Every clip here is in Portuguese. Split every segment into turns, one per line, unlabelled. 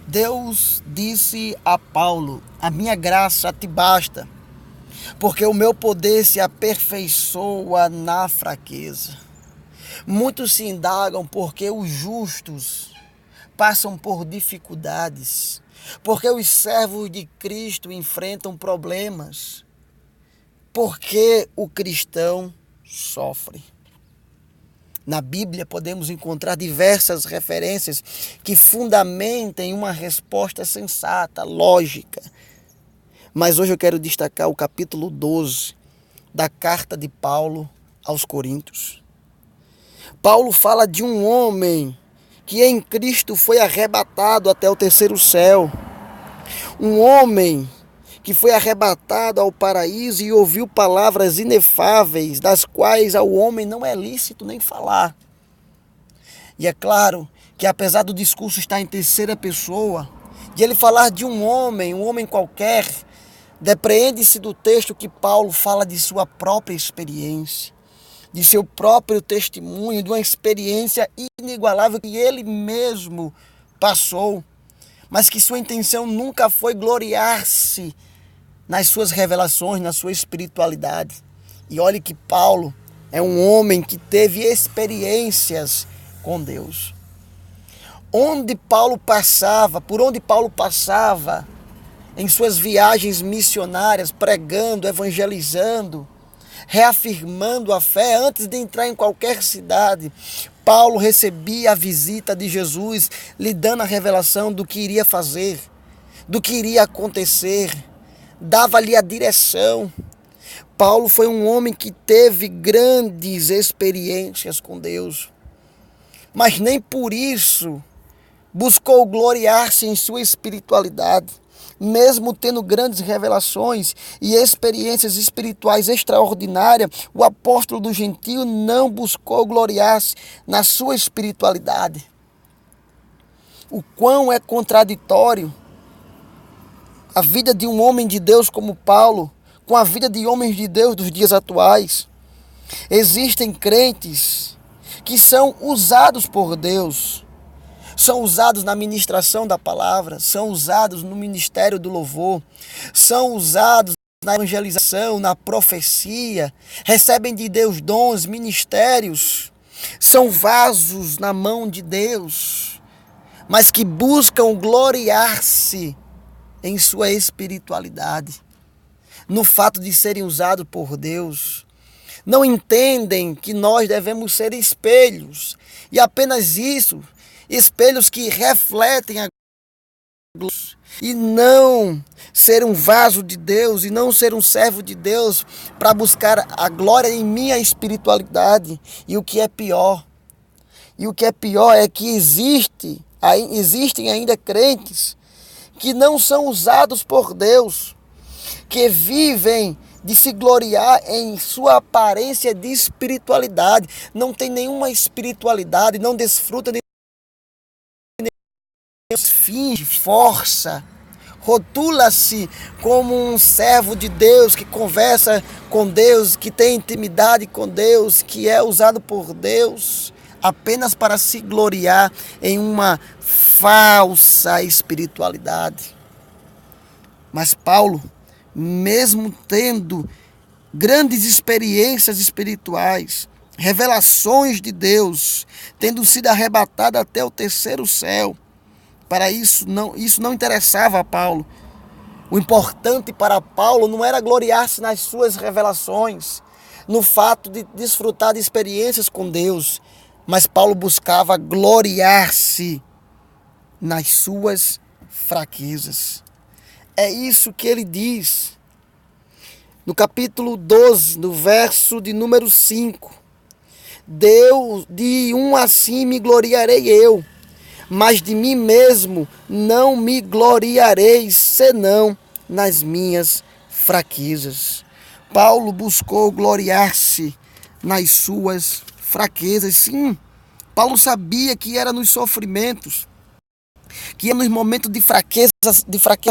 Deus disse a Paulo: a minha graça te basta, porque o meu poder se aperfeiçoa na fraqueza. Muitos se indagam porque os justos passam por dificuldades, porque os servos de Cristo enfrentam problemas, porque o cristão sofre. Na Bíblia podemos encontrar diversas referências que fundamentem uma resposta sensata, lógica. Mas hoje eu quero destacar o capítulo 12 da carta de Paulo aos Coríntios. Paulo fala de um homem que em Cristo foi arrebatado até o terceiro céu. Um homem que foi arrebatado ao paraíso e ouviu palavras inefáveis, das quais ao homem não é lícito nem falar. E é claro que apesar do discurso estar em terceira pessoa, de ele falar de um homem qualquer, depreende-se do texto que Paulo fala de sua própria experiência, de seu próprio testemunho, de uma experiência inigualável que ele mesmo passou, mas que sua intenção nunca foi gloriar-se nas suas revelações, na sua espiritualidade. E olhe que Paulo é um homem que teve experiências com Deus. Por onde Paulo passava, em suas viagens missionárias, pregando, evangelizando, reafirmando a fé, antes de entrar em qualquer cidade, Paulo recebia a visita de Jesus, lhe dando a revelação do que iria fazer, do que iria acontecer, dava-lhe a direção. Paulo foi um homem que teve grandes experiências com Deus, mas nem por isso buscou gloriar-se em sua espiritualidade. Mesmo tendo grandes revelações e experiências espirituais extraordinárias, o apóstolo do gentio não buscou gloriar-se na sua espiritualidade. O quão é contraditório a vida de um homem de Deus como Paulo com a vida de homens de Deus dos dias atuais. Existem crentes que são usados por Deus, são usados na ministração da palavra, são usados no ministério do louvor, são usados na evangelização, na profecia, recebem de Deus dons, ministérios, são vasos na mão de Deus, mas que buscam gloriar-se em sua espiritualidade, no fato de serem usados por Deus. Não entendem que nós devemos ser espelhos, e apenas isso, espelhos que refletem a glória, e não ser um vaso de Deus, e não ser um servo de Deus para buscar a glória em minha espiritualidade. E o que é pior é que existem ainda crentes que não são usados por Deus, que vivem de se gloriar em sua aparência de espiritualidade, não tem nenhuma espiritualidade, não desfruta de finge, força, rotula-se como um servo de Deus, que conversa com Deus, que tem intimidade com Deus, que é usado por Deus apenas para se gloriar em uma falsa espiritualidade. Mas Paulo, mesmo tendo grandes experiências espirituais, revelações de Deus, tendo sido arrebatado até o terceiro céu, para isso não interessava a Paulo. O importante para Paulo não era gloriar-se nas suas revelações, no fato de desfrutar de experiências com Deus, mas Paulo buscava gloriar-se nas suas fraquezas. É isso que ele diz no capítulo 12, no verso de número 5. De um assim me gloriarei eu, mas de mim mesmo não me gloriarei, senão nas minhas fraquezas. Paulo buscou gloriar-se nas suas fraquezas. Sim, Paulo sabia que era nos sofrimentos, que era nos momentos de fraqueza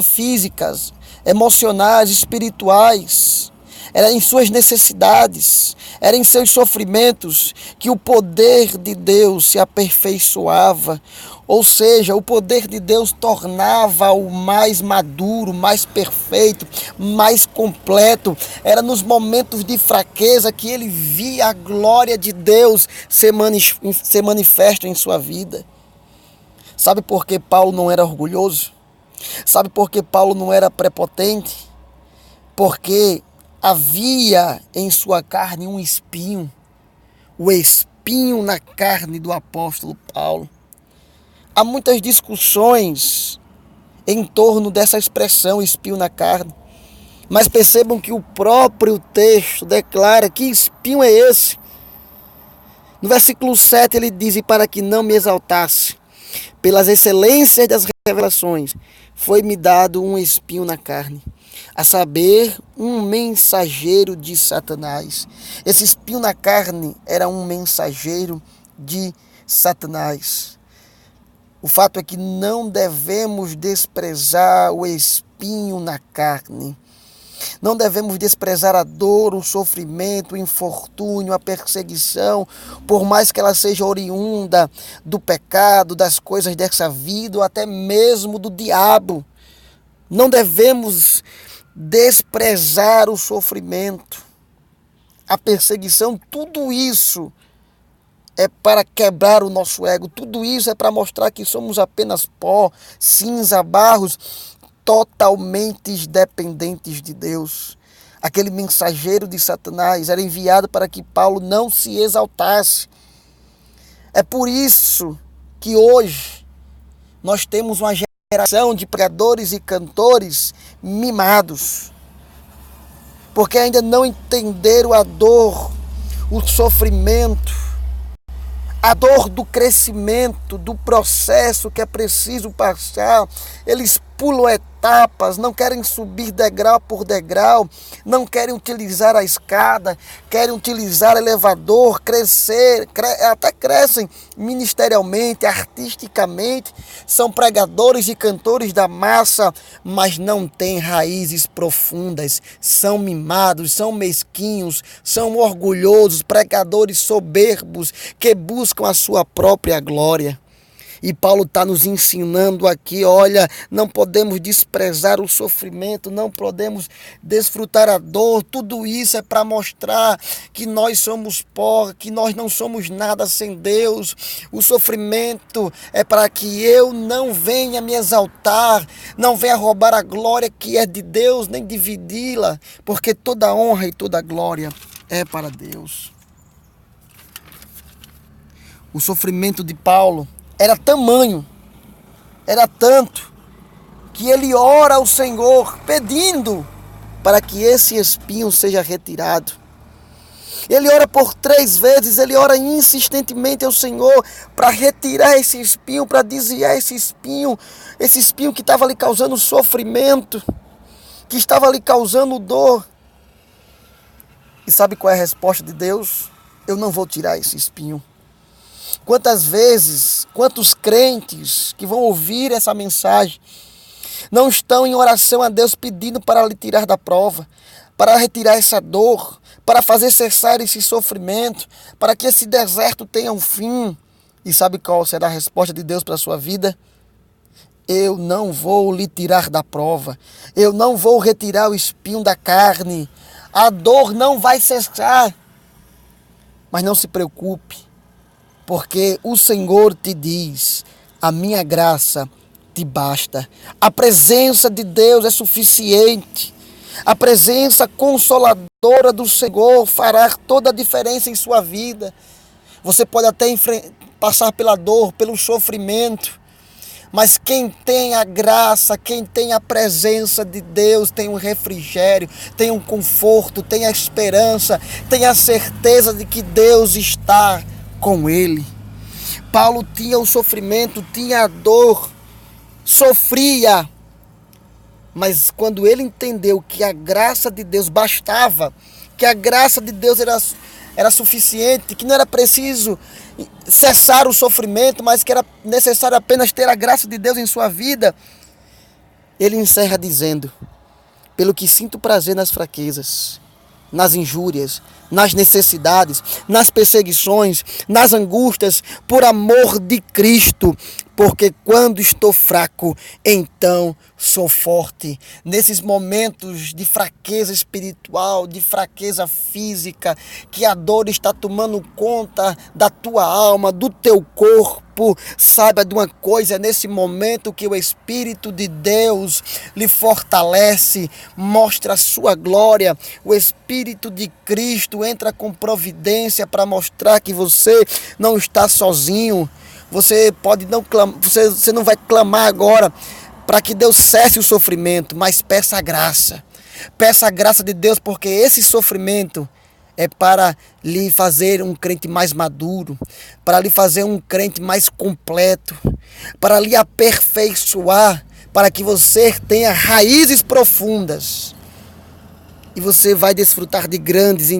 físicas, emocionais, espirituais. era em suas necessidades, era em seus sofrimentos que o poder de Deus se aperfeiçoava. Ou seja, o poder de Deus tornava-o mais maduro, mais perfeito, mais completo. Era nos momentos de fraqueza que ele via a glória de Deus ser manifesta em sua vida. Sabe por que Paulo não era orgulhoso? Sabe por que Paulo não era prepotente? Porque havia em sua carne um espinho, o espinho na carne do apóstolo Paulo. Há muitas discussões em torno dessa expressão, espinho na carne. Mas percebam que o próprio texto declara que espinho é esse. No versículo 7 ele diz: e para que não me exaltasse, pelas excelências das revelações, foi-me dado um espinho na carne, a saber, um mensageiro de Satanás. Esse espinho na carne era um mensageiro de Satanás. O fato é que não devemos desprezar o espinho na carne. Não devemos desprezar a dor, o sofrimento, o infortúnio, a perseguição, por mais que ela seja oriunda do pecado, das coisas dessa vida, ou até mesmo do diabo. Não devemos desprezar o sofrimento, a perseguição, tudo isso é para quebrar o nosso ego, tudo isso é para mostrar que somos apenas pó, cinza, barros, totalmente dependentes de Deus. Aquele mensageiro de Satanás era enviado para que Paulo não se exaltasse. É por isso que hoje nós temos uma geração de pregadores e cantores mimados, porque ainda não entenderam a dor, o sofrimento, a dor do crescimento, do processo que é preciso passar. Eles pulam etapas, não querem subir degrau por degrau, não querem utilizar a escada, querem utilizar elevador, crescer, até crescem ministerialmente, artisticamente, são pregadores e cantores da massa, mas não têm raízes profundas, são mimados, são mesquinhos, são orgulhosos, pregadores soberbos que buscam a sua própria glória. E Paulo está nos ensinando aqui, olha, não podemos desprezar o sofrimento, não podemos desfrutar a dor, tudo isso é para mostrar que nós somos pó, que nós não somos nada sem Deus. O sofrimento é para que eu não venha me exaltar, não venha roubar a glória que é de Deus, nem dividi-la, porque toda honra e toda glória é para Deus. O sofrimento de Paulo era tamanho, era tanto, que ele ora ao Senhor pedindo para que esse espinho seja retirado. Ele ora por 3 vezes, ele ora insistentemente ao Senhor para retirar esse espinho, para desviar esse espinho que estava lhe causando sofrimento, que estava lhe causando dor. E sabe qual é a resposta de Deus? Eu não vou tirar esse espinho. Quantas vezes, quantos crentes que vão ouvir essa mensagem não estão em oração a Deus pedindo para lhe tirar da prova, para retirar essa dor, para fazer cessar esse sofrimento, para que esse deserto tenha um fim. E sabe qual será a resposta de Deus para a sua vida? Eu não vou lhe tirar da prova, eu não vou retirar o espinho da carne, a dor não vai cessar. Mas não se preocupe, porque o Senhor te diz, a minha graça te basta. A presença de Deus é suficiente. A presença consoladora do Senhor fará toda a diferença em sua vida. Você pode até passar pela dor, pelo sofrimento, mas quem tem a graça, quem tem a presença de Deus, tem um refrigério, tem um conforto, tem a esperança, tem a certeza de que Deus está com ele. Paulo tinha o sofrimento, tinha a dor, sofria, mas quando ele entendeu que a graça de Deus bastava, que a graça de Deus era suficiente, que não era preciso cessar o sofrimento, mas que era necessário apenas ter a graça de Deus em sua vida, ele encerra dizendo: pelo que sinto prazer nas fraquezas, nas injúrias, nas necessidades, nas perseguições, nas angústias, por amor de Cristo, porque quando estou fraco, então sou forte. Nesses momentos de fraqueza espiritual, de fraqueza física, que a dor está tomando conta da tua alma, do teu corpo, saiba de uma coisa, nesse momento que o Espírito de Deus lhe fortalece, mostra a sua glória, o Espírito de Cristo entra com providência para mostrar que você não está sozinho. Você pode não clamar, você não vai clamar agora para que Deus cesse o sofrimento, mas peça a graça. Peça a graça de Deus, porque esse sofrimento é para lhe fazer um crente mais maduro, para lhe fazer um crente mais completo, para lhe aperfeiçoar, para que você tenha raízes profundas. E você vai desfrutar de grandes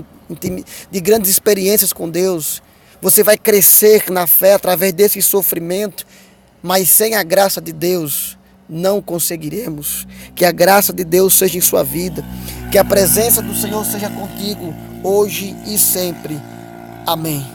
experiências com Deus. Você vai crescer na fé através desse sofrimento, mas sem a graça de Deus não conseguiremos. Que a graça de Deus seja em sua vida, que a presença do Senhor seja contigo hoje e sempre. Amém.